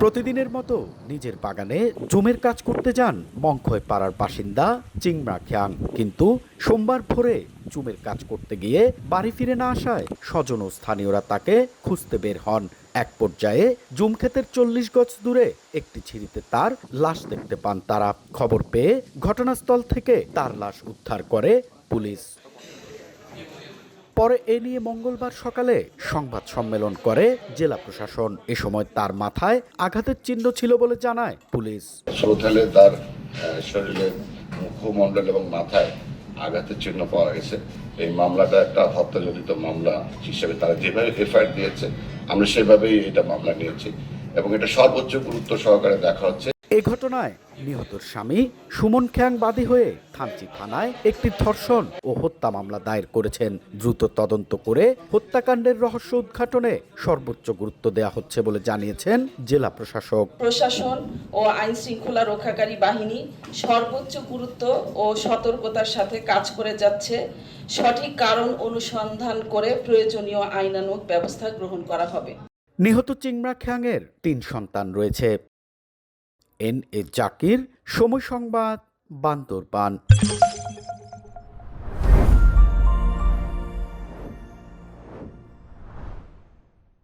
প্রতিদিনের মতো নিজের বাগানে জুমের কাজ করতে যান মংখয় পাড়ার বাসিন্দা চিংমা খ্যাং, কিন্তু সোমবার ভোরে জুমের কাজ করতে গিয়ে বাড়ি ফিরে না আসায় স্বজন ও স্থানীয়রা তাকে খুঁজতে বের হন। এক পর্যায়ে জুম ক্ষেতের 40 গজ দূরে একটি ছিঁড়িতে তার লাশ দেখতে পান তারা। খবর পেয়ে ঘটনাস্থল থেকে তার লাশ উদ্ধার করে পুলিশ। পরে এ নিয়ে মঙ্গলবার সকালে সংবাদ সম্মেলন করে জেলা প্রশাসন। এ সময় তার মাথায় আঘাতের চিহ্ন ছিল বলে জানায় পুলিশ। শ্রোতালে তার শরীরে মুখমণ্ডল এবং মাথায় আঘাতের চিহ্ন পাওয়া গেছে। এই মামলাটা একটা হত্যাজনিত মামলা হিসেবে তারা যেভাবে এফআইআর দিয়েছে আমরা সেভাবেই এটা মামলা নিয়েছি এবং এটা সর্বোচ্চ গুরুত্ব সহকারে দেখা হচ্ছে। এই ঘটনায় নিহতর স্বামী সুমন খ্যাং বাদী হয়ে থানচি থানায় একটি ধর্ষণ ও হত্যা মামলা দায়ের করেছেন। দ্রুত তদন্ত করে হত্যাকাণ্ডের রহস্য উদ্ঘাটনে সর্বোচ্চ গুরুত্ব দেওয়া হচ্ছে বলে জানিয়েছেন জেলা প্রশাসক। প্রশাসন ও আইন শৃঙ্খলা রক্ষাকারী বাহিনী সর্বোচ্চ গুরুত্ব ও সতর্কতার সাথে কাজ করে যাচ্ছে। সঠিক কারণ অনুসন্ধান করে প্রয়োজনীয় আইনানুগ ব্যবস্থা গ্রহণ করা হবে। নিহত চিংমা খ্যাংয়ের 3 সন্তান রয়েছে। এন এ জাকির, সময় সংবাদ, বান্দরবান।